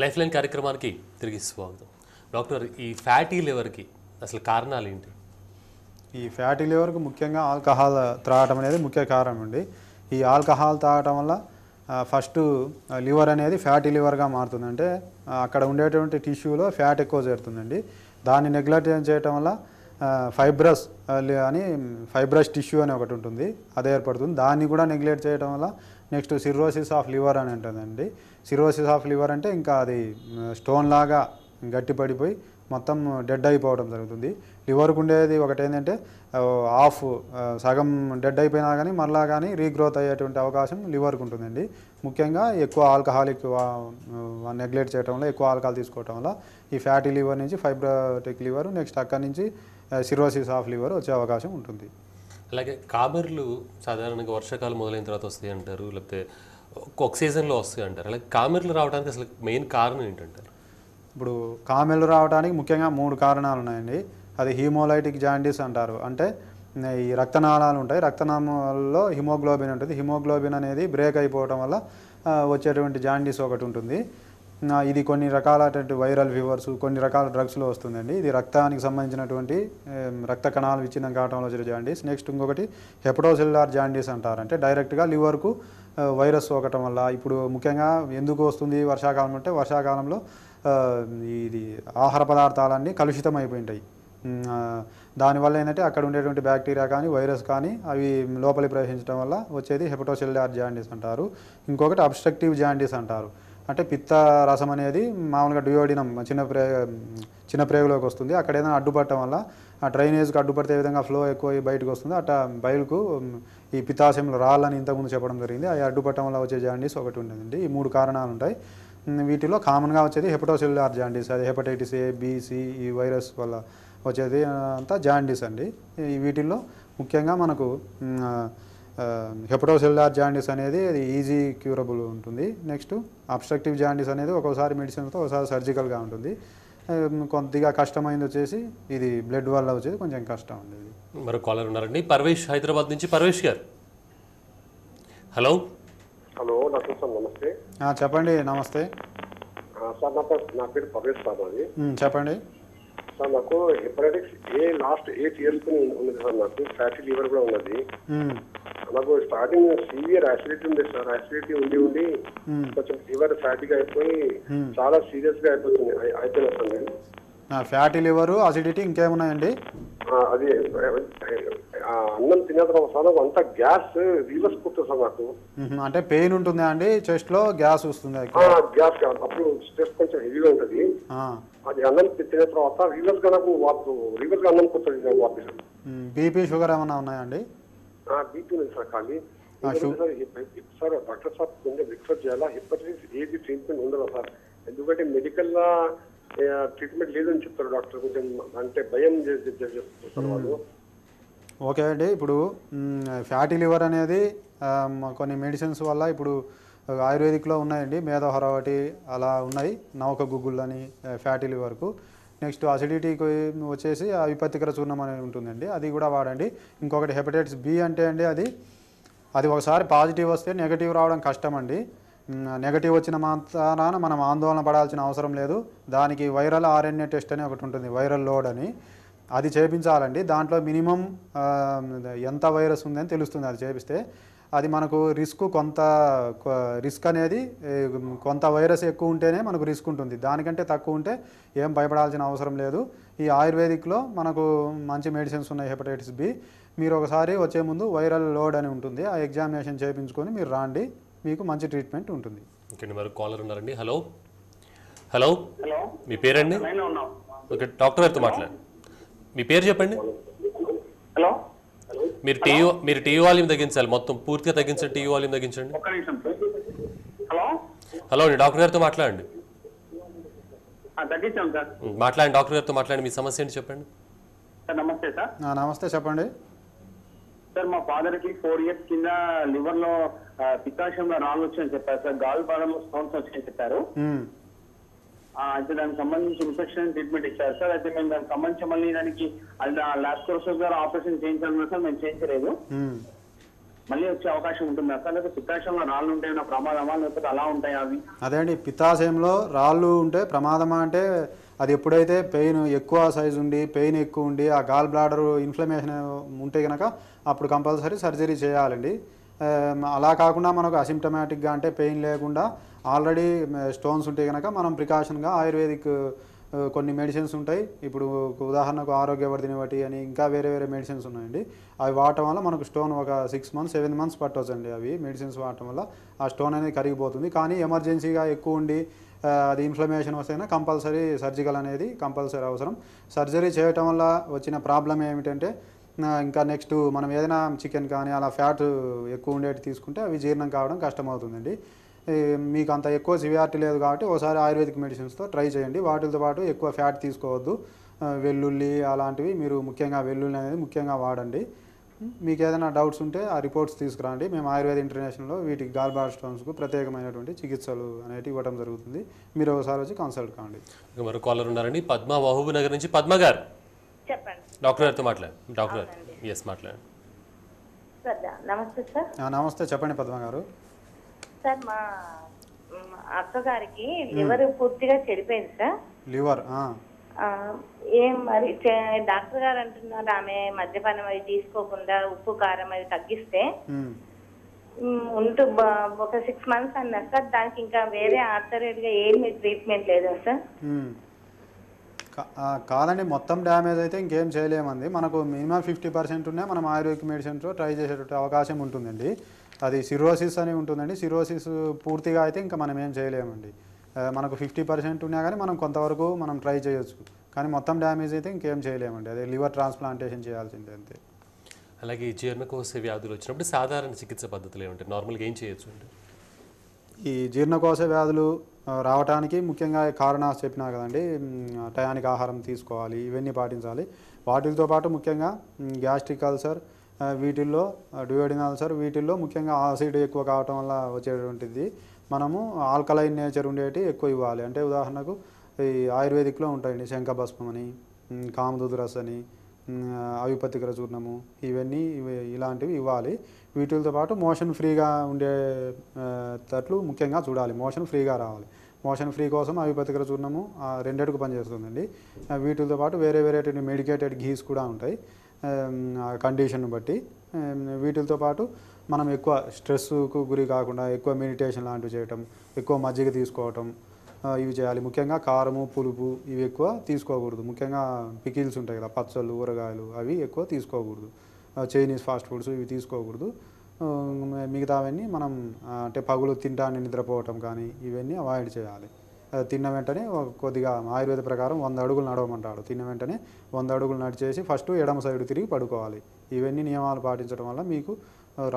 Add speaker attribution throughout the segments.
Speaker 1: Life line కార్యక్రమానికి తిరిగి స్వాగతం. డాక్టర్, ఈ ఫ్యాటీ లివర్కి అసలు కారణాలు ఏంటి?
Speaker 2: ఈ ఫ్యాటీ లివర్కు ముఖ్యంగా ఆల్కహాల్ త్రాగటం అనేది ముఖ్య కారణం అండి. ఈ ఆల్కహాల్ తాగటం వల్ల ఫస్ట్ లివర్ అనేది ఫ్యాటీ లివర్గా మారుతుంది. అంటే అక్కడ ఉండేటువంటి టిష్యూలో ఫ్యాట్ ఎక్కువ చేరుతుందండి. దాన్ని నెగ్లెక్ట్ చేయటం వల్ల ఫైబ్రస్ టిష్యూ అని ఒకటి ఉంటుంది, అది ఏర్పడుతుంది. దాన్ని కూడా నెగ్లెక్ట్ చేయడం వల్ల నెక్స్ట్ సిర్రోసిస్ ఆఫ్ లివర్ అని ఉంటుందండి. సిర్రోసిస్ ఆఫ్ లివర్ అంటే ఇంకా అది స్టోన్ లాగా గట్టిపడిపోయి మొత్తం డెడ్ అయిపోవడం జరుగుతుంది. లివర్కు ఉండేది ఒకటి ఏంటంటే సగం డెడ్ అయిపోయినా కానీ మరలా కానీ రీగ్రోత్ అయ్యేటువంటి అవకాశం లివర్కు ఉంటుందండి. ముఖ్యంగా ఎక్కువ ఆల్కహాలిక్ నెగ్లెక్ట్ చేయడం వల్ల, ఎక్కువ ఆల్కహాల్ తీసుకోవడం వల్ల ఈ ఫ్యాటీ లివర్ నుంచి ఫైబ్రాటిక్ లివర్, నెక్స్ట్ అక్కడి నుంచి సిర్రోసిస్ ఆఫ్ లివర్ వచ్చే అవకాశం ఉంటుంది.
Speaker 1: అలాగే కామెర్లు సాధారణంగా వర్షాకాలం మొదలైన తర్వాత వస్తాయి అంటారు, లేకపోతే ఒక్కొక్క సీజన్లో వస్తాయి అంటారు. అలాగే కామెర్లు రావడానికి అసలు మెయిన్ కారణం ఏంటంటారు?
Speaker 2: ఇప్పుడు కామెర్లు రావడానికి ముఖ్యంగా 3 కారణాలు ఉన్నాయండి. అది హీమోలైటిక్ జాండీస్ అంటారు. అంటే ఈ రక్తనాళాలు ఉంటాయి, రక్తనాళాల్లో హిమోగ్లోబిన్ ఉంటుంది. హిమోగ్లోబిన్ అనేది బ్రేక్ అయిపోవడం వల్ల వచ్చేటువంటి జాండీస్ ఒకటి ఉంటుంది. ఇది కొన్ని రకాలైనటువంటి వైరల్ ఫీవర్స్, కొన్ని రకాల డ్రగ్స్లో వస్తుందండి. ఇది రక్తానికి సంబంధించినటువంటి రక్త కణాలు విచ్ఛిన్నం కావడంలో వచ్చే జాండీస్. నెక్స్ట్ ఇంకొకటి హెపటోసెల్యులార్ జాండీస్ అంటారు. అంటే డైరెక్ట్గా లివర్కు వైరస్ సోకటం వల్ల. ఇప్పుడు ముఖ్యంగా ఎందుకు వస్తుంది వర్షాకాలం అంటే, వర్షాకాలంలో ఇది ఆహార పదార్థాలన్నీ కలుషితం అయిపోయి ఉంటాయి. దానివల్ల ఏంటంటే అక్కడ ఉండేటువంటి బ్యాక్టీరియా కానీ వైరస్ కానీ అవి లోపలికి ప్రవేశించడం వల్ల వచ్చేది హెపటోసెల్యులార్ జాండీస్ అంటారు. ఇంకొకటి అబ్స్ట్రక్టివ్ జాండీస్ అంటారు. అంటే పిత్త రసం అనేది మామూలుగా డ్యూయోడినం చిన్న ప్రేగులోకి వస్తుంది. అక్కడ ఏదైనా అడ్డుపడటం వల్ల ఆ డ్రైనేజ్కి అడ్డుపడితే విధంగా ఫ్లో ఎక్కువ బయటకు వస్తుంది. అట్లా బయలుకు ఈ పిత్తాశయంలో రాళ్ళని ఇంతకుముందు చెప్పడం జరిగింది. అవి అడ్డుపడటం వల్ల వచ్చే జాండీస్ ఒకటి ఉండేదండి. ఈ 3 కారణాలు ఉంటాయి. వీటిలో కామన్గా వచ్చేది హెపటోసెల్యులార్ జాండీస్. అది హెపటైటిస్ ఏ, బి, సి ఈ వైరస్ వల్ల వచ్చేది అంతా జాండీస్ అండి. వీటిల్లో ముఖ్యంగా మనకు హెపటోసెల్యులార్ జాండీస్ అనేది అది ఈజీ క్యూరబుల్ ఉంటుంది. నెక్స్ట్ అబ్స్ట్రక్టివ్ జాండీస్ అనేది ఒక్కోసారి మెడిసిన్తో ఒకసారి సర్జికల్గా ఉంటుంది. కొద్దిగా కష్టమైంది వచ్చేసి ఇది బ్లడ్ వల్ల వచ్చేది కొంచెం కష్టం ఉండేది.
Speaker 1: మరో కాలర్ ఉన్నారండి, పర్వేష్ హైదరాబాద్ నుంచి. పర్వేష్ గారు, హలో.
Speaker 3: హలో డాక్టర్ సార్, నమస్తే.
Speaker 2: చెప్పండి. నమస్తే
Speaker 3: సార్, నా పేరు పర్వేష్ సార్. అది
Speaker 2: చెప్పండి
Speaker 3: సార్, నాకు హెపటైటిస్ ఏ లాస్ట్ 8 years ఉన్నది సార్. నాకు ఫ్యాటీ లివర్ కూడా ఉన్నది. నాకు స్టార్టింగ్ సివియర్ యాసిడిటీ ఉంది సార్. యాసిడిటీ ఉండి కొంచెం లివర్ ఫ్యాటీగా అయిపోయి చాలా సీరియస్ గా అయిపోయినా సార్ నేను.
Speaker 2: ఫ్యాటీ లివరు, అసిడిటీ, ఇంకేమున్నాయండి?
Speaker 3: అది అన్నం తిన్న తర్వాత సార్ అంతా గ్యాస్ రివర్స్ పుట్టుంది సార్ నాకు.
Speaker 2: అంటే పెయిన్ ఉంటుందా అండి? చెస్ట్ లో గ్యాస్ వస్తుంది?
Speaker 3: గ్యాస్ అప్పుడు స్ట్రెస్ కొంచెం హెవీగా ఉంటుంది. అది అన్నం తిన్న తర్వాత రివర్స్ గా నాకు రివర్స్ గా అన్నం పుట్టింది వాపి సార్.
Speaker 2: బీపీ, షుగర్ ఏమైనా ఉన్నాయండి?
Speaker 3: బీపీ ఉంది సార్. కానీ సార్ డాక్టర్ సార్ కొంచెం రిక్వెస్ట్ చేయాలా, హెపటైటిస్ ఏది ట్రీట్మెంట్ ఉండదా సార్? ఎందుకంటే మెడికల్ గా ట్రీట్మెంట్ లేదని చెప్తారు డాక్టర్. కొంచెం అంటే భయం చేస్తారు వాళ్ళు.
Speaker 2: ఓకే అండి. ఇప్పుడు ఫ్యాటీ లివర్ అనేది కొన్ని మెడిసిన్స్ వల్ల ఇప్పుడు ఆయుర్వేదిక్లో ఉన్నాయండి. మేధోహర ఒకటి అలా ఉన్నాయి, నవక గుగ్గుళ్ళని ఫ్యాటీ లివర్కు. నెక్స్ట్ అసిడిటీకి వచ్చేసి విపత్తికర చూర్ణం అనేది ఉంటుందండి, అది కూడా వాడండి. ఇంకొకటి హెపటైటిస్ బి అంటే అండి అది ఒకసారి పాజిటివ్ వస్తే నెగటివ్ రావడం కష్టం అండి. నెగటివ్ వచ్చిన మాత్రాన మనం ఆందోళన పడాల్సిన అవసరం లేదు. దానికి వైరల్ ఆర్ఎన్ఏ టెస్ట్ అని ఒకటి ఉంటుంది, వైరల్ లోడ్ అని, అది చేయించాలండి. దాంట్లో మినిమం ఎంత వైరస్ ఉందని తెలుస్తుంది అది చేపిస్తే. అది మనకు రిస్క్ అనేది కొంత వైరస్ ఎక్కువ ఉంటేనే మనకు రిస్క్ ఉంటుంది. దానికంటే తక్కువ ఉంటే ఏం భయపడాల్సిన అవసరం లేదు. ఈ ఆయుర్వేదిక్లో మనకు మంచి మెడిసిన్స్ ఉన్నాయి హెపటైటిస్ బి. మీరు ఒకసారి వచ్చే ముందు వైరల్ లోడ్ అని ఉంటుంది, ఆ ఎగ్జామినేషన్ చేయించుకొని మీరు రాండి, మీకు మంచి ట్రీట్మెంట్ ఉంటుంది.
Speaker 1: ఓకే, మరో కాలర్ ఉన్నారండి. హలో. హలో, మీ పేరండి? ఓకే, డాక్టర్ గారితో మాట్లాడండి. మీ పేరు చెప్పండి.
Speaker 4: హలో.
Speaker 1: మీరు టీవీ వాల్యూమ్ తగ్గించాలి, మొత్తం పూర్తిగా తగ్గించండి. టీవీ వాల్యూమ్ తగ్గించండి.
Speaker 4: హలో.
Speaker 1: హలో అండి, డాక్టర్ గారితో మాట్లాడండి.
Speaker 4: తగ్గించాం సార్.
Speaker 1: మాట్లాడండి, డాక్టర్ గారితో మాట్లాడండి. మీ సమస్య ఏంటి చెప్పండి.
Speaker 4: సార్ నమస్తే సార్.
Speaker 2: నమస్తే, చెప్పండి
Speaker 4: సార్. మా ఫాదర్ కి 4 years కింద లివర్ లో పిత్తాశయంలో రాళ్ళు వచ్చాయని చెప్పారు సార్. గాల్ పాదంలో స్టోన్స్ వచ్చాయని చెప్పారు. అయితే దానికి సంబంధించి ఇన్ఫెక్షన్ ట్రీట్మెంట్ ఇచ్చారు సార్. అయితే మేము దానికి సంబంధించి మళ్ళీ దానికి లాప్రోస్కోపిక్ ద్వారా ఆపరేషన్ చేయించాలన్నా సార్, మేము చేయించలేదు. మళ్ళీ వచ్చే అవకాశం ఉంటుందా సార్? లేకపోతే పిత్తాశయంలో రాళ్ళు ఉంటాయన్న ప్రమాదమా, లేకపోతే అలా ఉంటాయా అవి?
Speaker 2: అదే అండి, పిత్తాశయంలో రాళ్ళు ఉంటే ప్రమాదమా అంటే అది ఎప్పుడైతే పెయిన్ ఎక్కువ సైజు ఉండి పెయిన్ ఎక్కువ ఉండి ఆ గాల్ బ్లాడర్ ఇన్ఫ్లమేషన్ ఉంటే కనుక అప్పుడు కంపల్సరీ సర్జరీ చేయాలండి. అలా కాకుండా మనకు అసిమ్టమాటిక్గా అంటే పెయిన్ లేకుండా ఆల్రెడీ స్టోన్స్ ఉంటే కనుక మనం ప్రికాషన్గా ఆయుర్వేదిక్ కొన్ని మెడిసిన్స్ ఉంటాయి. ఇప్పుడు ఉదాహరణకు ఆరోగ్యవర్ధిని బట్టి అని ఇంకా వేరే వేరే మెడిసిన్స్ ఉన్నాయండి. అవి వాడటం వల్ల మనకు స్టోన్ ఒక 6 months 7 months పట్టవచ్చండి. అవి మెడిసిన్స్ వాడటం వల్ల ఆ స్టోన్ అనేది కరిగిపోతుంది. కానీ ఎమర్జెన్సీగా ఎక్కువ ఉండి అది ఇన్ఫ్లమేషన్ వస్తేనే కంపల్సరీ సర్జికల్ అనేది కంపల్సరీ అవసరం. సర్జరీ చేయటం వల్ల వచ్చిన ప్రాబ్లం ఏమిటంటే ఇంకా నెక్స్ట్ మనం ఏదైనా చికెన్ కానీ అలా ఫ్యాట్ ఎక్కువ ఉండేటి తీసుకుంటే అవి జీర్ణం కావడం కష్టమవుతుందండి. మీకు అంత ఎక్కువ సివియారిటీ లేదు కాబట్టి ఒకసారి ఆయుర్వేదిక్ మెడిసిన్స్తో ట్రై చేయండి. వాటితో పాటు ఎక్కువ ఫ్యాట్ తీసుకోవద్దు. వెల్లుల్లి అలాంటివి మీరు ముఖ్యంగా వెల్లుల్లి అనేది ముఖ్యంగా వాడండి. మీకు ఏదైనా డౌట్స్ ఉంటే ఆ రిపోర్ట్స్ తీసుకురండి. మేము ఆయుర్వేద ఇంటర్నేషనల్లో వీటికి గాల్ బ్లాడర్ స్టోన్స్కు ప్రత్యేకమైనటువంటి చికిత్సలు అనేవి ఇవ్వడం జరుగుతుంది. మీరు ఒకసారి వచ్చి కన్సల్ట్ కాండి.
Speaker 1: మరో కాలర్ ఉన్నారండి, పద్మ మహబూబ్ నగర్ నుంచి. పద్మ గారు
Speaker 5: చెప్పండి.
Speaker 1: డాక్టర్ గారితో మాట్లాడండి. డాక్టర్ గారు, ఎస్ మాట్లాడండి.
Speaker 5: సార్ నమస్తే సార్.
Speaker 2: నమస్తే, చెప్పండి పద్మ గారు.
Speaker 5: సార్ మా అక్కగారికి లివర్ పూర్తిగా చెడిపోయింది సార్.
Speaker 2: లివర్
Speaker 5: ఏం మరి డాక్టర్ గారు అంటున్నారు ఆమె మద్యపానం అవి తీసుకోకుండా ఉప్పు కారం అవి తగ్గిస్తే ఉంటూ ఒక 6 months అన్నారు సార్. దానికి ఇంకా వేరే ఆర్థరైడ్గా ఏమి ట్రీట్మెంట్ లేదా సార్?
Speaker 2: కాదండి, మొత్తం డ్యామేజ్ అయితే ఇంకేం చేయలేమండి. మనకు మినిమం 50% ఉన్నా మనం ఆయుర్వేదిక్ మెడిసిన్తో ట్రై చేసేటువంటి అవకాశం ఉంటుందండి. అది సిరోసిస్ అని ఉంటుందండి. సిరోసిస్ పూర్తిగా అయితే ఇంకా మనం ఏం చేయలేమండి. మనకు 50% ఉన్నా కానీ మనం కొంతవరకు మనం ట్రై చేయొచ్చు. కానీ మొత్తం డ్యామేజ్ అయితే ఇంకేం చేయలేమండి. అదే లివర్ ట్రాన్స్ప్లాంటేషన్ చేయాల్సిందే అంతే.
Speaker 1: అలాగే ఈ జీర్ణకోశ వ్యాధులు వచ్చినప్పుడు సాధారణ చికిత్స పద్ధతులు ఏమంటాయి? నార్మల్గా ఏం చేయొచ్చు అండి?
Speaker 2: ఈ జీర్ణకోశ వ్యాధులు రావడానికి ముఖ్యంగా కారణాలు చెప్పినా కదండి. టయానికి ఆహారం తీసుకోవాలి, ఇవన్నీ పాటించాలి. వాటితో పాటు ముఖ్యంగా గ్యాస్ట్రిక్ అల్సర్, వీటిల్లో డ్యూయోడినల్ అల్సర్, వీటిల్లో ముఖ్యంగా ఆసిడ్ ఎక్కువ కావటం వల్ల వచ్చేటువంటిది. మనము ఆల్కలైన్ నేచర్ ఉండేటి ఎక్కువ ఇవ్వాలి. అంటే ఉదాహరణకు ఈ ఆయుర్వేదిక్లో ఉంటాయండి శంఖభస్మం అని, కామధుతురస్ అని, అవిపత్తికర చూర్ణము, ఇవన్నీ ఇలాంటివి ఇవ్వాలి. వీటితో పాటు మోషన్ ఫ్రీగా ఉండే తట్లు ముఖ్యంగా చూడాలి. మోషన్ ఫ్రీగా రావాలి. మోషన్ ఫ్రీ కోసం అవిపత్తికర చూర్ణము రెండేటికి పనిచేస్తుందండి. వీటితో పాటు వేరే వేరే మెడికేటెడ్ ఘీస్ కూడా ఉంటాయి కండిషన్ బట్టి. వీటితో పాటు మనం ఎక్కువ స్ట్రెస్కు గురి కాకుండా ఎక్కువ మెడిటేషన్ లాంటివి చేయటం, ఎక్కువ మజ్జిగ తీసుకోవటం, ఇవి చేయాలి. ముఖ్యంగా కారము, పులుపు ఇవి ఎక్కువ తీసుకోకూడదు. ముఖ్యంగా పికిల్స్ ఉంటాయి కదా, పచ్చళ్ళు, ఊరగాయలు, అవి ఎక్కువ తీసుకోకూడదు. చైనీస్ ఫాస్ట్ ఫుడ్స్ ఇవి తీసుకోకూడదు. మిగతావన్నీ మనం అంటే పగులు తింటాన్ని నిద్రపోవటం కానీ ఇవన్నీ అవాయిడ్ చేయాలి. తిన్న వెంటనే కొద్దిగా ఆయుర్వేద ప్రకారం 100 అడుగులు నడవమంటాడు. తిన్న వెంటనే 100 అడుగులు నడిచేసి ఫస్ట్ ఎడమ సైడ్ తిరిగి పడుకోవాలి. ఇవన్నీ నియమాలు పాటించడం వల్ల మీకు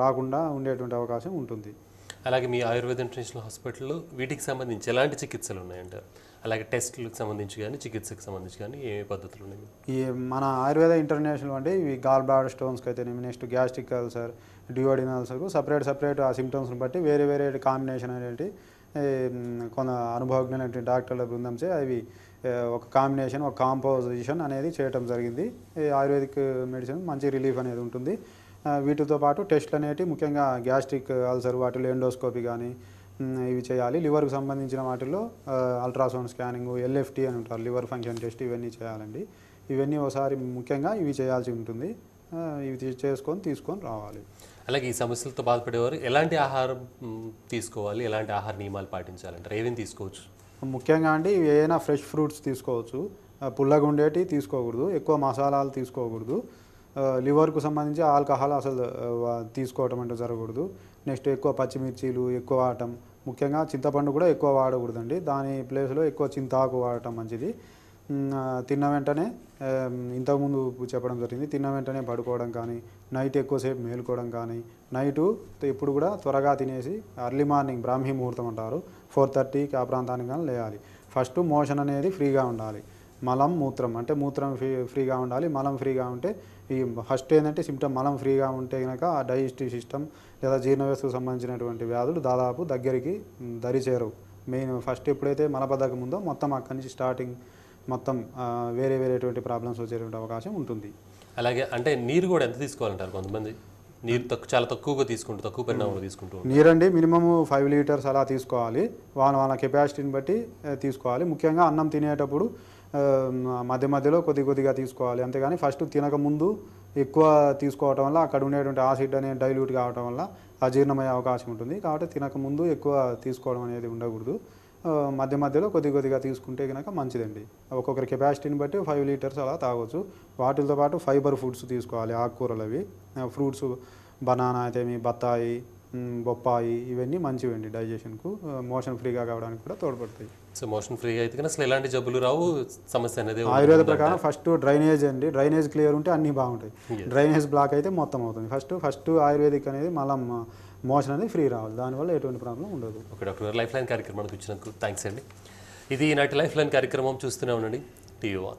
Speaker 2: రాకుండా ఉండేటువంటి అవకాశం ఉంటుంది.
Speaker 1: అలాగే మీ ఆయుర్వేద ఇంటర్నేషనల్ హాస్పిటల్లో వీటికి సంబంధించి ఎలాంటి చికిత్సలు ఉన్నాయంటారు? అలాగే టెస్టులకు సంబంధించి కానీ చికిత్సకు సంబంధించి కానీ ఏ పద్ధతులు ఉన్నాయి?
Speaker 2: ఈ మన ఆయుర్వేద ఇంటర్నేషనల్ అంటే ఇవి గాల్ బ్లాడర్ స్టోన్స్కి అయితే నెక్స్ట్ గ్యాస్ట్రిక్ అల్సర్, డ్యూయోడినల్ అల్సర్కు సపరేట్ ఆ సిమ్టమ్స్ని బట్టి వేరే వేరే కాంబినేషన్ అనేది కొంత అనుభవజ్ఞులైన డాక్టర్ల బృందంచే అవి ఒక కాంబినేషన్, ఒక కాంపోజిషన్ అనేది చేయటం జరిగింది. ఆయుర్వేదిక్ మెడిసిన్ మంచి రిలీఫ్ అనేది ఉంటుంది. వీటితో పాటు టెస్ట్లు అనేవి ముఖ్యంగా గ్యాస్ట్రిక్ అల్సర్ వాటిలో ఎండోస్కోపీ కానీ ఇవి చేయాలి. లివర్కి సంబంధించిన వాటిల్లో అల్ట్రాసౌండ్ స్కానింగ్, LFT అని ఉంటారు, లివర్ ఫంక్షన్ టెస్ట్, ఇవన్నీ చేయాలండి. ఇవన్నీ ఒకసారి ముఖ్యంగా ఇవి చేయాల్సి ఉంటుంది. ఇవి తీసుకొని రావాలి.
Speaker 1: అలాగే ఈ సమస్యలతో బాధపడేవారు ఎలాంటి ఆహారం తీసుకోవాలి, ఎలాంటి ఆహార నియమాలు పాటించాలంటారు? ఏమేమి తీసుకోవచ్చు?
Speaker 2: ముఖ్యంగా అండి ఏదైనా ఫ్రెష్ ఫ్రూట్స్ తీసుకోవచ్చు. పుల్లగా ఉండేటి తీసుకోకూడదు. ఎక్కువ మసాలాలు తీసుకోకూడదు. లివర్కు సంబంధించి ఆల్కహాల్ అసలు తీసుకోవటం అంటే జరగకూడదు. నెక్స్ట్ ఎక్కువ పచ్చిమిర్చీలు ఎక్కువ వాడటం, ముఖ్యంగా చింతపండు కూడా ఎక్కువ వాడకూడదండి. దాని ప్లేస్లో ఎక్కువ చింతాకు వాడటం మంచిది. తిన్న వెంటనే ఇంతకుముందు చెప్పడం జరిగింది, తిన్న వెంటనే పడుకోవడం కానీ, నైట్ ఎక్కువసేపు మేలుకోవడం కానీ, నైటు ఇప్పుడు కూడా త్వరగా తినేసి అర్లీ మార్నింగ్ బ్రాహ్మీ ముహూర్తం అంటారు 4:30కి ఆ ప్రాంతానికి కానీ లేయాలి. ఫస్ట్ మోషన్ అనేది ఫ్రీగా ఉండాలి. మలం మూత్రం అంటే మూత్రం ఫ్రీగా ఉండాలి. మలం ఫ్రీగా ఉంటే ఈ ఫస్ట్ ఏంటంటే సిమ్టమ్ మలం ఫ్రీగా ఉంటే కనుక ఆ డైజెస్టివ్ సిస్టమ్ లేదా జీర్ణవ్యవస్థకు సంబంధించినటువంటి వ్యాధులు దాదాపు దగ్గరికి దరిచేరవు. మెయిన్ ఫస్ట్ ఎప్పుడైతే మలబద్ధకం ఉందో మొత్తం అక్కడి నుంచి స్టార్టింగ్ మొత్తం వేరేటువంటి ప్రాబ్లమ్స్ వచ్చేటువంటి అవకాశం ఉంటుంది.
Speaker 1: అలాగే అంటే నీరు కూడా ఎంత తీసుకోవాలంటారు కొంతమంది? నీరు చాలా తక్కువగా తక్కువ పరిణామంలో తీసుకుంటూ ఉంటారు.
Speaker 2: నీరండి మినిమమ్ 5 లీటర్స్ అలా తీసుకోవాలి. వాళ్ళ కెపాసిటీని బట్టి తీసుకోవాలి. ముఖ్యంగా అన్నం తినేటప్పుడు మధ్య మధ్యలో కొద్దిగా తీసుకోవాలి. అంతేగాని ఫస్ట్ తినకముందు ఎక్కువ తీసుకోవటం వల్ల అక్కడ ఉండేటువంటి యాసిడ్ అనేది డైల్యూట్ కావటం వల్ల అజీర్ణమయ్యే అవకాశం ఉంటుంది. కాబట్టి తినకముందు ఎక్కువ తీసుకోవడం అనేది ఉండకూడదు. మధ్య మధ్యలో కొద్దిగా తీసుకుంటే కనుక మంచిదండి. ఒక్కొక్కరి కెపాసిటీని బట్టి 5 లీటర్స్ అలా తాగొచ్చు. వాటితో పాటు ఫైబర్ ఫుడ్స్ తీసుకోవాలి. ఆకుకూరలు అవి ఫ్రూట్స్ బనానా అయితేమి, బత్తాయి, బొప్పాయి ఇవన్నీ మంచివండి. డైజెషన్కు మోషన్ ఫ్రీగా కావడానికి కూడా తోడ్పడతాయి.
Speaker 1: సో మోషన్ ఫ్రీగా అయితే కానీ అసలు ఎలాంటి జబ్బులు రావు, సమస్య అనేది
Speaker 2: ఆయుర్వేద ప్రకారం ఫస్ట్ డ్రైనేజ్ అండి. డ్రైనేజ్ క్లియర్ ఉంటే అన్నీ బాగుంటాయి. డ్రైనేజ్ బ్లాక్ అయితే మొత్తం అవుతుంది. ఫస్ట్ ఆయుర్వేదిక్ అనేది మళ్ళీ మోషన్ అనేది ఫ్రీ రావాలి. దానివల్ల ఎటువంటి ప్రాబ్లం ఉండదు.
Speaker 1: ఓకే డాక్టర్ గారు, లైఫ్ లైన్ కార్యక్రమానికి వచ్చినందుకు థ్యాంక్స్ అండి. ఇది ఈనాటి లైఫ్ లైన్ కార్యక్రమం. చూస్తూనే ఉండండి టీవీ1.